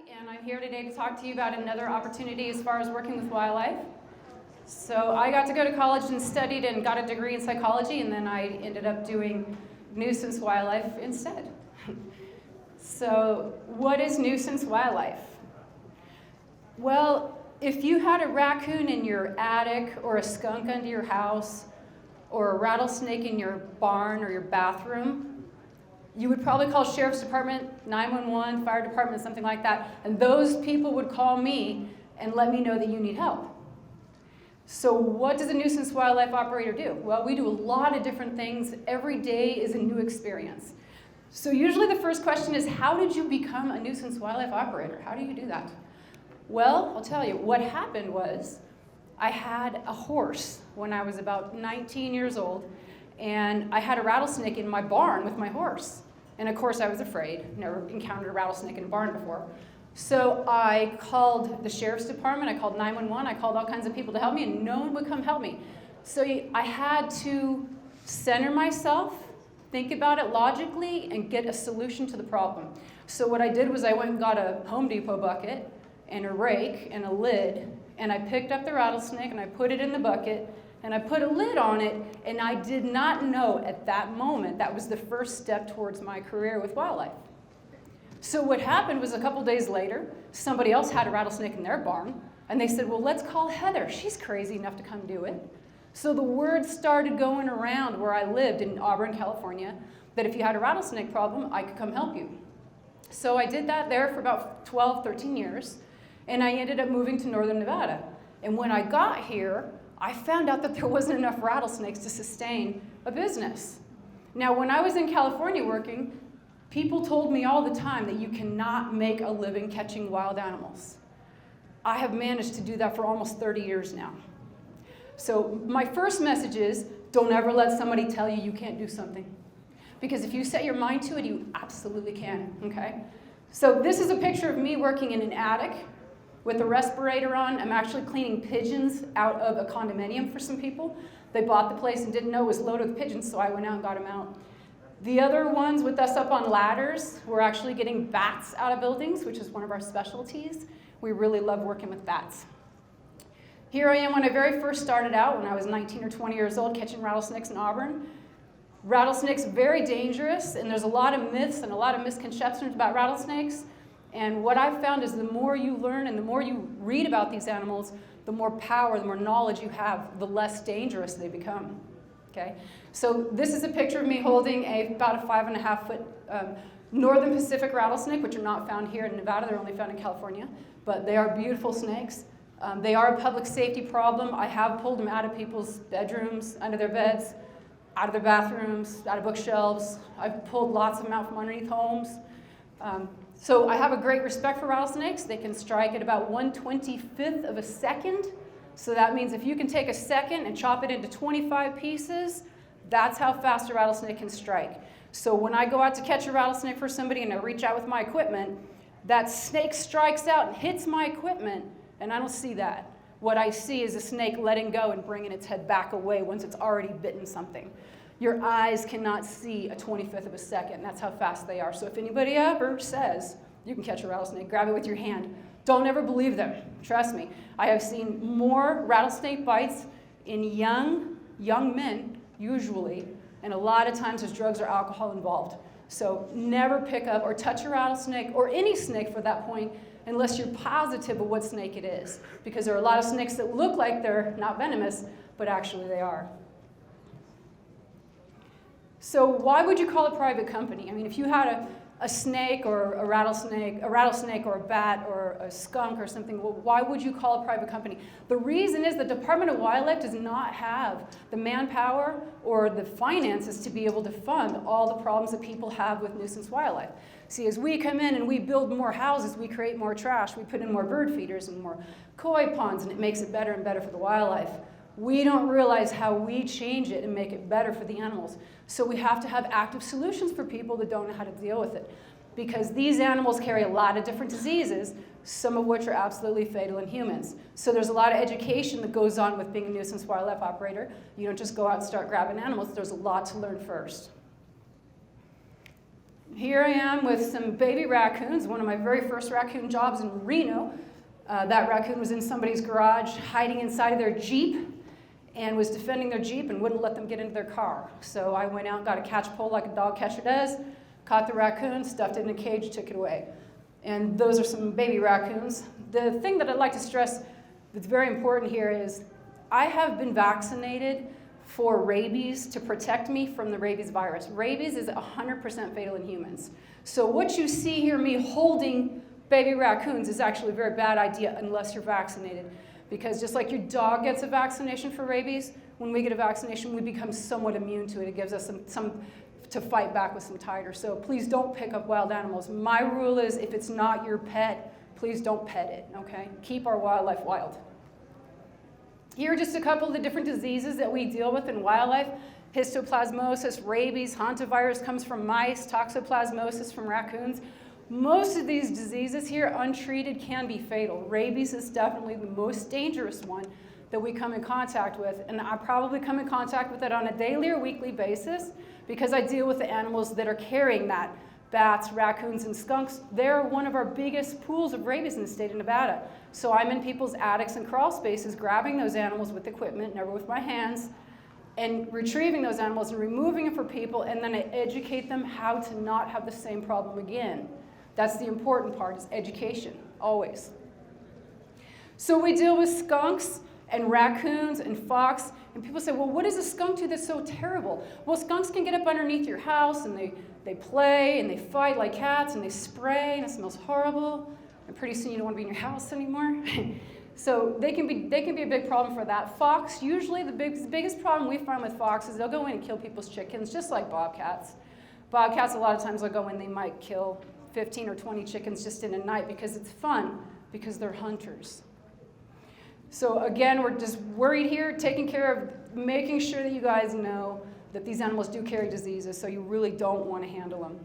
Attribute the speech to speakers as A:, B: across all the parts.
A: and I'm here today to talk to you about another opportunity as far as working with wildlife. So I got to go to college and studied and got a degree in psychology, and then I ended up doing Nuisance Wildlife instead. So what is nuisance wildlife? Well, if you had a raccoon in your attic or a skunk under your house or a rattlesnake in your barn or your bathroom, you would probably call Sheriff's Department, 911, Fire Department, something like that, and those people would call me and let me know that you need help. So what does a nuisance wildlife operator do? Well, we do a lot of different things. Every day is a new experience. So usually the first question is, how did you become a nuisance wildlife operator? How do you do that? Well, I'll tell you, what happened was I had a horse when I was about 19 years old, and I had a rattlesnake in my barn with my horse. And of course I was afraid, never encountered a rattlesnake in a barn before. So I called the Sheriff's Department, I called 911, I called all kinds of people to help me, and no one would come help me. So I had to center myself, think about it logically, and get a solution to the problem. So what I did was I went and got a Home Depot bucket and a rake and a lid, and I picked up the rattlesnake and I put it in the bucket, and I put a lid on it, and I did not know at that moment that was the first step towards my career with wildlife. So what happened was a couple days later, somebody else had a rattlesnake in their barn, and they said, well, let's call Heather. She's crazy enough to come do it. So the word started going around where I lived in Auburn, California, that if you had a rattlesnake problem, I could come help you. So I did that there for about 12, 13 years, and I ended up moving to northern Nevada. And when I got here, I found out that there wasn't enough rattlesnakes to sustain a business. Now, when I was in California working, people told me all the time that you cannot make a living catching wild animals. I have managed to do that for almost 30 years now. So my first message is, don't ever let somebody tell you you can't do something. Because if you set your mind to it, you absolutely can, okay? So this is a picture of me working in an attic with a respirator on. I'm actually cleaning pigeons out of a condominium for some people. They bought the place and didn't know it was loaded with pigeons, so I went out and got them out. The other ones with us up on ladders, we're actually getting bats out of buildings, which is one of our specialties. We really love working with bats. Here I am when I very first started out, when I was 19 or 20 years old, catching rattlesnakes in Auburn. Rattlesnakes, very dangerous, and there's a lot of myths and a lot of misconceptions about rattlesnakes. And what I've found is the more you learn and the more you read about these animals, the more power, the more knowledge you have, the less dangerous they become. Okay? So this is a picture of me holding about a 5.5 foot northern Pacific rattlesnake, which are not found here in Nevada. They're only found in California. But they are beautiful snakes. They are a public safety problem. I have pulled them out of people's bedrooms, under their beds, out of their bathrooms, out of bookshelves. I've pulled lots of them out from underneath homes. So I have a great respect for rattlesnakes. They can strike at about 1/25th of a second. So that means if you can take a second and chop it into 25 pieces, that's how fast a rattlesnake can strike. So when I go out to catch a rattlesnake for somebody and I reach out with my equipment, that snake strikes out and hits my equipment, and I don't see that. What I see is a snake letting go and bringing its head back away once it's already bitten something. Your eyes cannot see a 25th of a second. That's how fast they are. So if anybody ever says you can catch a rattlesnake, grab it with your hand. Don't ever believe them. Trust me. I have seen more rattlesnake bites in young men, usually, and a lot of times there's drugs or alcohol involved. So never pick up or touch a rattlesnake, or any snake for that point, unless you're positive of what snake it is. Because there are a lot of snakes that look like they're not venomous, but actually they are. So why would you call a private company? I mean, if you had a snake or a rattlesnake or a bat or a skunk or something, well, why would you call a private company? The reason is the Department of Wildlife does not have the manpower or the finances to be able to fund all the problems that people have with nuisance wildlife. See, as we come in and we build more houses, we create more trash, we put in more bird feeders and more koi ponds, and it makes it better and better for the wildlife. We don't realize how we change it and make it better for the animals. So we have to have active solutions for people that don't know how to deal with it. Because these animals carry a lot of different diseases, some of which are absolutely fatal in humans. So there's a lot of education that goes on with being a nuisance wildlife operator. You don't just go out and start grabbing animals. There's a lot to learn first. Here I am with some baby raccoons, one of my very first raccoon jobs in Reno. That raccoon was in somebody's garage hiding inside of their Jeep and was defending their Jeep and wouldn't let them get into their car. So I went out and got a catch pole like a dog catcher does, caught the raccoon, stuffed it in a cage, took it away. And those are some baby raccoons. The thing that I'd like to stress that's very important here is I have been vaccinated for rabies to protect me from the rabies virus. Rabies is 100% fatal in humans. So what you see here, me holding baby raccoons, is actually a very bad idea unless you're vaccinated. Because just like your dog gets a vaccination for rabies, when we get a vaccination, we become somewhat immune to it. It gives us some to fight back with some titer. So please don't pick up wild animals. My rule is if it's not your pet, please don't pet it, okay? Keep our wildlife wild. Here are just a couple of the different diseases that we deal with in wildlife. Histoplasmosis, rabies, hantavirus comes from mice, toxoplasmosis from raccoons. Most of these diseases here, untreated, can be fatal. Rabies is definitely the most dangerous one that we come in contact with, and I probably come in contact with it on a daily or weekly basis because I deal with the animals that are carrying that. Bats, raccoons, and skunks, they're one of our biggest pools of rabies in the state of Nevada. So I'm in people's attics and crawl spaces grabbing those animals with equipment, never with my hands, and retrieving those animals and removing them for people, and then I educate them how to not have the same problem again. That's the important part, is education, always. So we deal with skunks and raccoons and fox, and people say, well, what does a skunk do that's so terrible? Well, skunks can get up underneath your house, and they play, and they fight like cats, and they spray, and it smells horrible, and pretty soon you don't want to be in your house anymore. So they can be a big problem for that. Fox, usually the biggest problem we find with fox is they'll go in and kill people's chickens, just like bobcats. Bobcats, a lot of times, will go in, they might kill 15 or 20 chickens just in a night because it's fun, because they're hunters. So again, we're just worried here, taking care of making sure that you guys know that these animals do carry diseases, so you really don't want to handle them.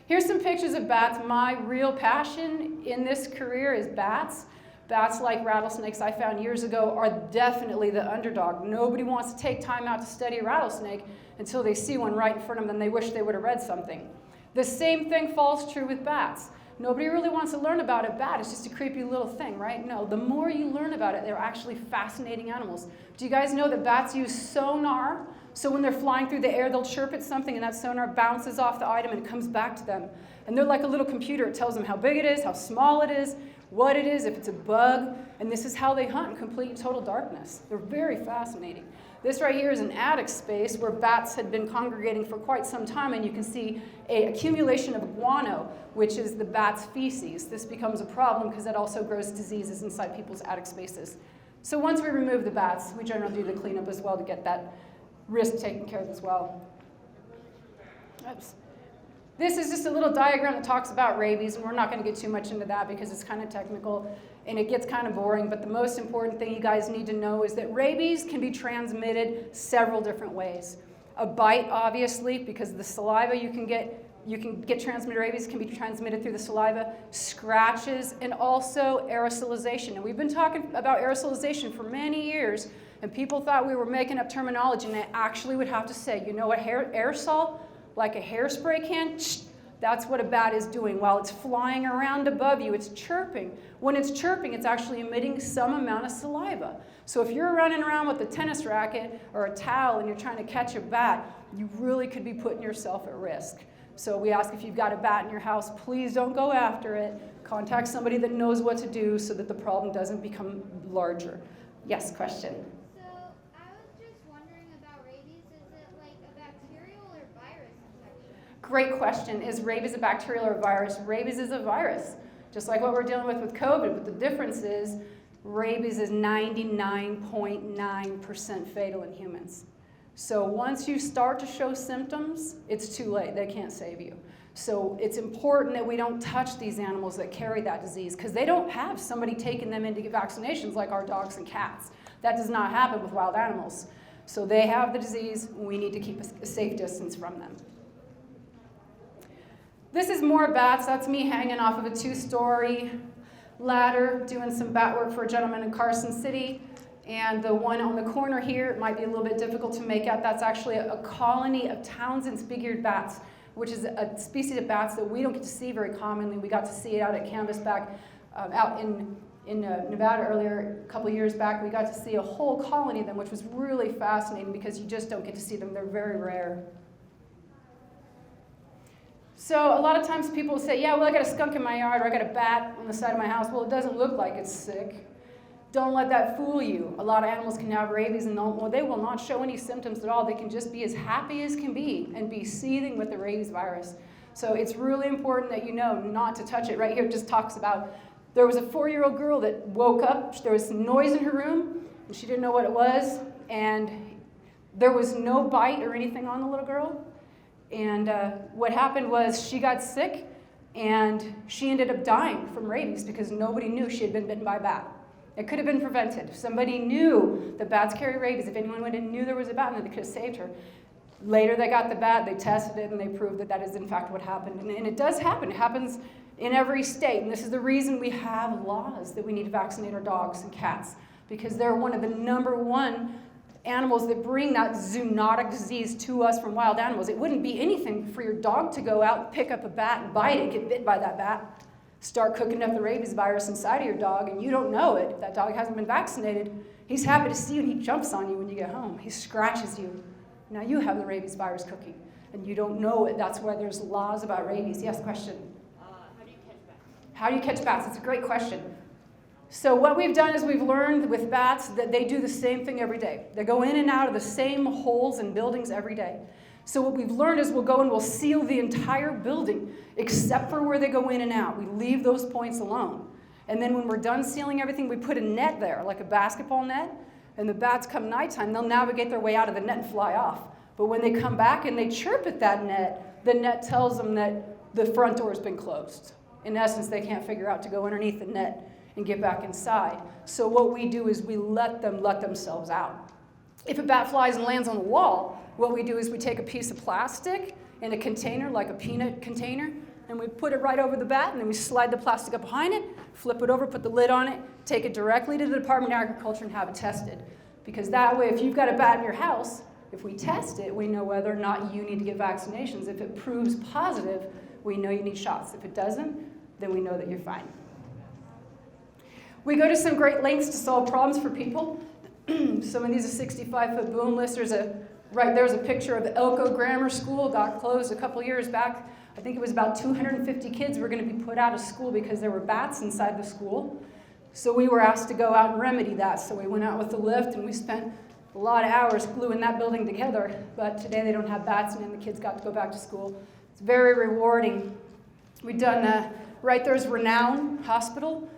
A: Here's some pictures of bats. My real passion in this career is bats. Bats like rattlesnakes I found years ago are definitely the underdog. Nobody wants to take time out to study a rattlesnake until they see one right in front of them and they wish they would have read something. The same thing falls true with bats. Nobody really wants to learn about a bat. It's just a creepy little thing, right? No, the more you learn about it, they're actually fascinating animals. Do you guys know that bats use sonar? So when they're flying through the air, they'll chirp at something and that sonar bounces off the item and it comes back to them. And they're like a little computer. It tells them how big it is, how small it is, what it is, if it's a bug. And this is how they hunt in complete and total darkness. They're very fascinating. This right here is an attic space where bats had been congregating for quite some time, and you can see an accumulation of guano, which is the bat's feces. This becomes a problem because it also grows diseases inside people's attic spaces. So once we remove the bats, we generally do the cleanup as well to get that risk taken care of as well. Oops. This is just a little diagram that talks about rabies, and we're not going to get too much into that because it's kind of technical and it gets kind of boring, but the most important thing you guys need to know is that rabies can be transmitted several different ways. A bite, obviously, because the saliva you can get transmitted rabies can be transmitted through the saliva, scratches, and also aerosolization. And we've been talking about aerosolization for many years, and people thought we were making up terminology, and I actually would have to say, you know what aerosol, like a hairspray can, that's what a bat is doing. While it's flying around above you, it's chirping. When it's chirping, it's actually emitting some amount of saliva. So if you're running around with a tennis racket or a towel and you're trying to catch a bat, you really could be putting yourself at risk. So we ask if you've got a bat in your house, please don't go after it. Contact somebody that knows what to do so that the problem doesn't become larger. Yes, question?
B: So I was just wondering about rabies. Is it like a bacterial or virus infection?
A: Great question. Is rabies a bacterial or a virus? Rabies is a virus, just like what we're dealing with COVID, but the difference is rabies is 99.9% fatal in humans. So once you start to show symptoms, it's too late. They can't save you. So it's important that we don't touch these animals that carry that disease because they don't have somebody taking them in to get vaccinations like our dogs and cats. That does not happen with wild animals. So they have the disease. We need to keep a safe distance from them. This is more bats. That's me hanging off of a 2-story ladder doing some bat work for a gentleman in Carson City. And the one on the corner here, it might be a little bit difficult to make out. That's actually a colony of Townsend's big-eared bats. which is a species of bats that we don't get to see very commonly. We got to see it out at Canvasback, out in Nevada earlier, a couple of years back. We got to see a whole colony of them, which was really fascinating because you just don't get to see them. They're very rare. So a lot of times people say, yeah, well, I got a skunk in my yard, or I got a bat on the side of my house. Well, it doesn't look like it's sick. Don't let that fool you. A lot of animals can have rabies and they will not show any symptoms at all. They can just be as happy as can be and be seething with the rabies virus. So it's really important that you know not to touch it. Right here it just talks about there was a 4-year-old girl that woke up. There was some noise in her room, and she didn't know what it was. And there was no bite or anything on the little girl. And what happened was she got sick, and she ended up dying from rabies because nobody knew she had been bitten by a bat. It could have been prevented. If somebody knew that bats carry rabies, if anyone went and knew there was a bat, then they could have saved her. Later they got the bat, they tested it, and they proved that that is in fact what happened. And it does happen. It happens in every state. And this is the reason we have laws that we need to vaccinate our dogs and cats, because they're one of the #1 animals that bring that zoonotic disease to us from wild animals. It wouldn't be anything for your dog to go out and pick up a bat and bite it, get bit by that bat, start cooking up the rabies virus inside of your dog, and you don't know it. If that dog hasn't been vaccinated, he's happy to see you, and he jumps on you when you get home. He scratches you. Now you have the rabies virus cooking, and you don't know it. That's why there's laws about rabies. Yes, question?
B: How do you catch bats?
A: How do you catch bats? It's a great question. So what we've done is we've learned with bats that they do the same thing every day. They go in and out of the same holes and buildings every day. So what we've learned is we'll go and we'll seal the entire building except for where they go in and out. We leave those points alone. And then when we're done sealing everything, we put a net there, like a basketball net. And the bats come nighttime, they'll navigate their way out of the net and fly off. But when they come back and they chirp at that net, the net tells them that the front door has been closed. In essence, they can't figure out to go underneath the net and get back inside. So what we do is we let them let themselves out. If a bat flies and lands on the wall, what we do is we take a piece of plastic in a container, like a peanut container, and we put it right over the bat, and then we slide the plastic up behind it, flip it over, put the lid on it, take it directly to the Department of Agriculture and have it tested. Because that way, if you've got a bat in your house, if we test it, we know whether or not you need to get vaccinations. If it proves positive, we know you need shots. If it doesn't, then we know that you're fine. We go to some great lengths to solve problems for people. Some of these are 65-foot boom lists. There's a picture of Elko Grammar School, got closed a couple years back. I think it was about 250 kids were going to be put out of school because there were bats inside the school. So we were asked to go out and remedy that. So we went out with the lift, and we spent a lot of hours gluing that building together. But today they don't have bats, and the kids got to go back to school. It's very rewarding. We've done, right there's Renown Hospital.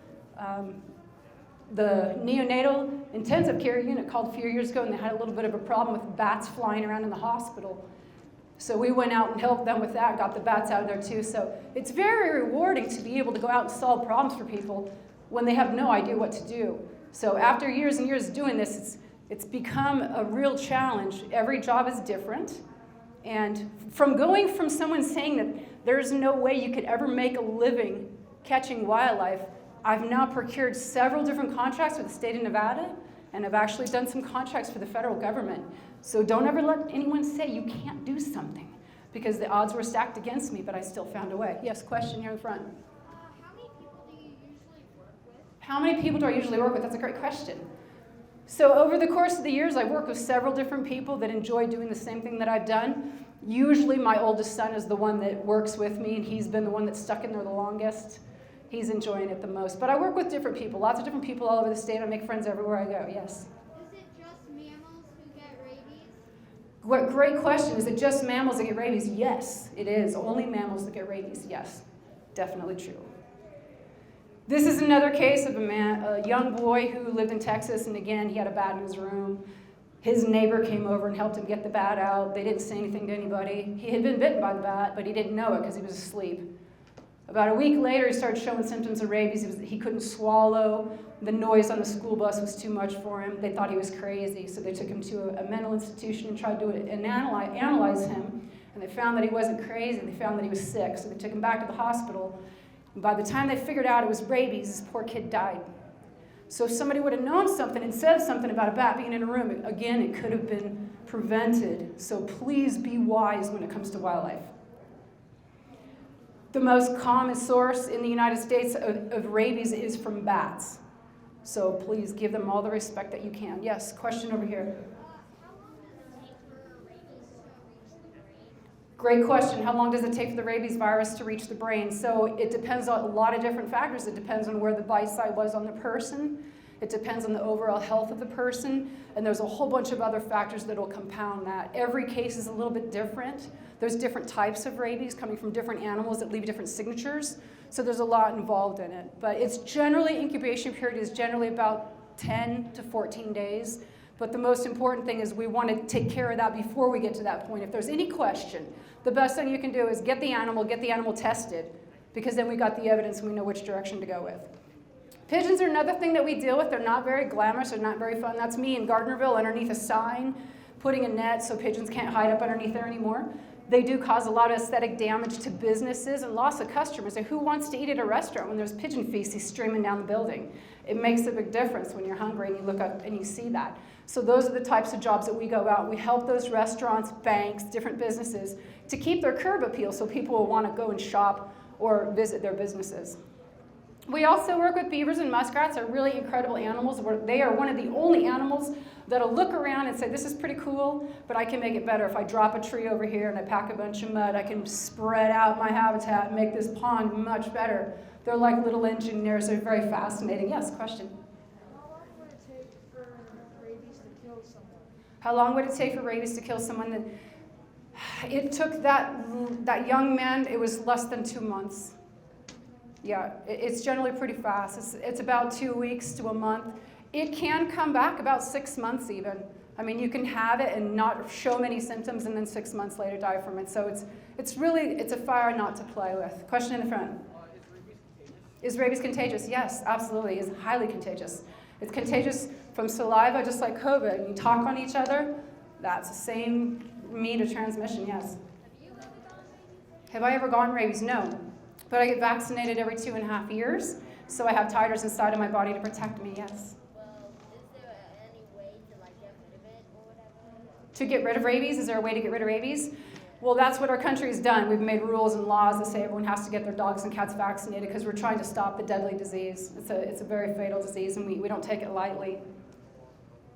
A: The neonatal intensive care unit called a few years ago, and they had a little bit of a problem with bats flying around in the hospital. So we went out and helped them with that, got the bats out of there too. So it's very rewarding to be able to go out and solve problems for people when they have no idea what to do. So after years and years of doing this, it's become a real challenge. Every job is different. And from going from someone saying that there's no way you could ever make a living catching wildlife, I've now procured several different contracts with the state of Nevada, and I've actually done some contracts for the federal government. So don't ever let anyone say you can't do something, because the odds were stacked against me, but I still found a way. Yes, question here in front.
B: How many people do you usually work with?
A: How many people do I usually work with? That's a great question. So over the course of the years, I've worked with several different people that enjoy doing the same thing that I've done. Usually my oldest son is the one that works with me, and he's been the one that's stuck in there the longest. He's enjoying it the most. But I work with different people, lots of different people all over the state. I make friends everywhere I go, yes.
B: Is it just mammals who get rabies?
A: What great question. Is it just mammals that get rabies? Yes, it is. Only mammals that get rabies, yes. Definitely true. This is another case of a young boy who lived in Texas, and again, he had a bat in his room. His neighbor came over and helped him get the bat out. They didn't say anything to anybody. He had been bitten by the bat, but he didn't know it because he was asleep. About a week later, he started showing symptoms of rabies. He couldn't swallow. The noise on the school bus was too much for him. They thought he was crazy, so they took him to a mental institution and tried to analyze him. And they found that he wasn't crazy. They found that he was sick, so they took him back to the hospital. And by the time they figured out it was rabies, this poor kid died. So if somebody would have known something and said something about a bat being in a room, again, it could have been prevented. So please be wise when it comes to wildlife. The most common source in the United States of rabies is from bats. So please give them all the respect that you can. Yes, question over here.
B: How long does it take for rabies to reach the brain?
A: Great question. How long does it take for the rabies virus to reach the brain? So it depends on a lot of different factors. It depends on where the bite site was on the person. It depends on the overall health of the person. And there's a whole bunch of other factors that will compound that. Every case is a little bit different. There's different types of rabies coming from different animals that leave different signatures. So there's a lot involved in it. But it's generally, incubation period is generally about 10 to 14 days. But the most important thing is we want to take care of that before we get to that point. If there's any question, the best thing you can do is get the animal tested, because then we got the evidence and we know which direction to go with. Pigeons are another thing that we deal with. They're not very glamorous. They're not very fun. That's me in Gardnerville underneath a sign, putting a net so pigeons can't hide up underneath there anymore. They do cause a lot of aesthetic damage to businesses and loss of customers. And who wants to eat at a restaurant when there's pigeon feces streaming down the building? It makes a big difference when you're hungry and you look up and you see that. So those are the types of jobs that we go out. We help those restaurants, banks, different businesses to keep their curb appeal so people will want to go and shop or visit their businesses. We also work with beavers and muskrats. They're really incredible animals. They are one of the only animals that'll look around and say, this is pretty cool, but I can make it better. If I drop a tree over here and I pack a bunch of mud, I can spread out my habitat and make this pond much better. They're like little engineers. They're very fascinating. Yes, question?
C: How long would it take for rabies to kill someone?
A: How long would it take for rabies to kill someone? It took that young man, it was less than 2 months. Yeah, it's generally pretty fast. It's about 2 weeks to a month. It can come back about 6 months even. I mean, you can have it and not show many symptoms and then 6 months later die from it. So it's a fire not to play with. Question in the front. Is rabies contagious? Yes, absolutely. It's highly contagious. It's contagious from saliva, just like COVID. You talk on each other, that's the same means of transmission, yes. Have I ever gotten rabies? No. But I get vaccinated every 2.5 years, so I have titers inside of my body to protect me, yes.
B: Well, is there any way to like get rid of it or whatever?
A: To get rid of rabies? Is there a way to get rid of rabies? Well, that's what our country's done. We've made rules and laws that say everyone has to get their dogs and cats vaccinated because we're trying to stop the deadly disease. It's a very fatal disease, and we don't take it lightly.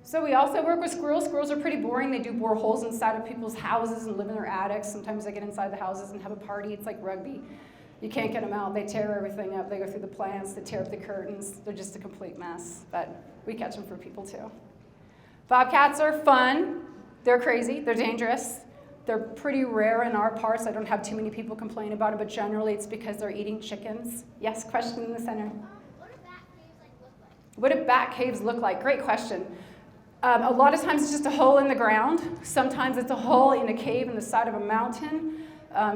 A: So we also work with squirrels. Squirrels are pretty boring. They do bore holes inside of people's houses and live in their attics. Sometimes they get inside the houses and have a party. It's like rugby. You can't get them out. They tear everything up. They go through the plants. They tear up the curtains. They're just a complete mess. But we catch them for people too. Bobcats are fun. They're crazy. They're dangerous. They're pretty rare in our parts. I don't have too many people complain about it, but generally it's because they're eating chickens. Yes, question in the center.
B: What do bat caves look like?
A: What do bat caves look like? Great question. A lot of times it's just a hole in the ground. Sometimes it's a hole in a cave in the side of a mountain.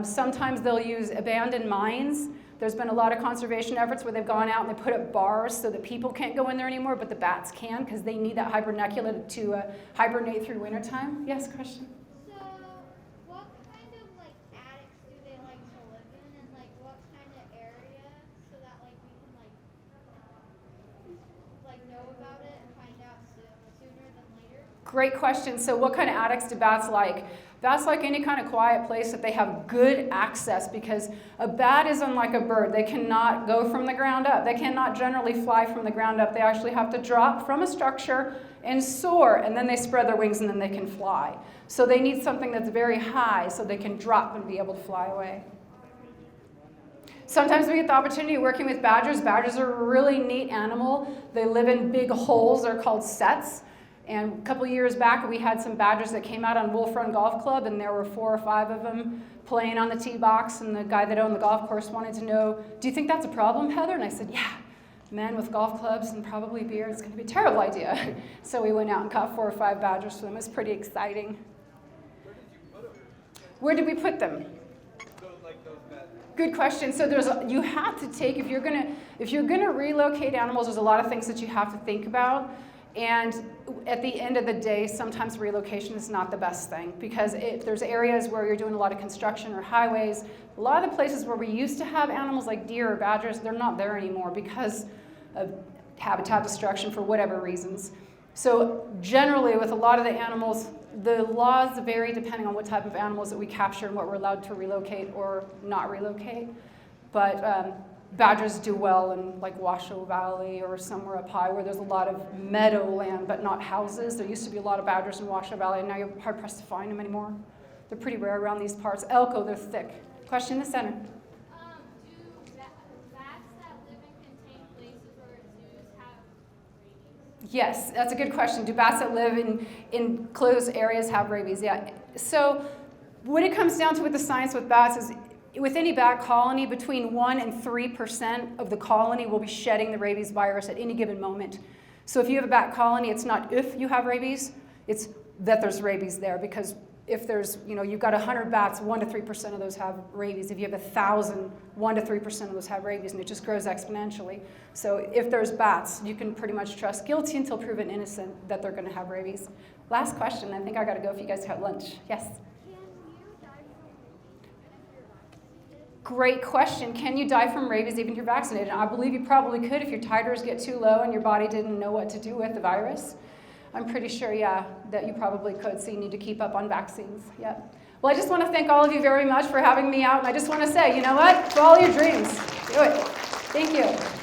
A: Sometimes they'll use abandoned mines. There's been a lot of conservation efforts where they've gone out and they put up bars so that people can't go in there anymore, but the bats can because they need that hibernacula to hibernate through wintertime. Yes, question?
B: So, what kind of like attics do they like to live in, and like what kind of area, so that like we can like know about it and find out sooner than later?
A: Great question. So what kind of attics do bats like? Bats like any kind of quiet place that they have good access, because a bat is unlike a bird. They cannot go from the ground up. They cannot generally fly from the ground up. They actually have to drop from a structure and soar, and then they spread their wings and then they can fly. So they need something that's very high so they can drop and be able to fly away. Sometimes we get the opportunity of working with badgers. Badgers are a really neat animal. They live in big holes. They're called setts. And a couple of years back, we had some badgers that came out on Wolf Run Golf Club, and there were 4 or 5 of them playing on the tee box, and the guy that owned the golf course wanted to know, do you think that's a problem, Heather? And I said, yeah, men with golf clubs and probably beer, it's going to be a terrible idea. So we went out and caught 4 or 5 badgers for them. It was pretty exciting. Where did we put them? Good question. So you have to take, if you're gonna relocate animals, there's a lot of things that you have to think about. And at the end of the day, sometimes relocation is not the best thing, because there's areas where you're doing a lot of construction or highways. A lot of the places where we used to have animals like deer or badgers, they're not there anymore because of habitat destruction for whatever reasons. So generally, with a lot of the animals, the laws vary depending on what type of animals that we capture and what we're allowed to relocate or not relocate. But badgers do well in like Washoe Valley or somewhere up high where there's a lot of meadowland but not houses. There used to be a lot of badgers in Washoe Valley, and now you're hard pressed to find them anymore. They're pretty rare around these parts. Elko, they're thick. Question in the center.
B: Do bats that live in contained places or zoos have rabies?
A: Yes, that's a good question. Do bats that live in closed areas have rabies? Yeah. So what it comes down to with the science with bats is with any bat colony, between 1% and 3% of the colony will be shedding the rabies virus at any given moment. So if you have a bat colony, it's not if you have rabies, it's that there's rabies there, because if there's, you've got 100 bats, 1% to 3% of those have rabies. If you have 1,000, 1% to 3% of those have rabies, and it just grows exponentially. So if there's bats, you can pretty much trust guilty until proven innocent that they're going to have rabies. Last question. I think I got to go if you guys have lunch. Yes?
B: Can you die from rabies if you're vaccinated?
A: Great question. Can you die from rabies even if you're vaccinated? I believe you probably could if your titers get too low and your body didn't know what to do with the virus. I'm pretty sure, yeah, that you probably could, so you need to keep up on vaccines. Yep. Well, I just want to thank all of you very much for having me out, and I just want to say, you know what? Follow your dreams. Do it. Thank you.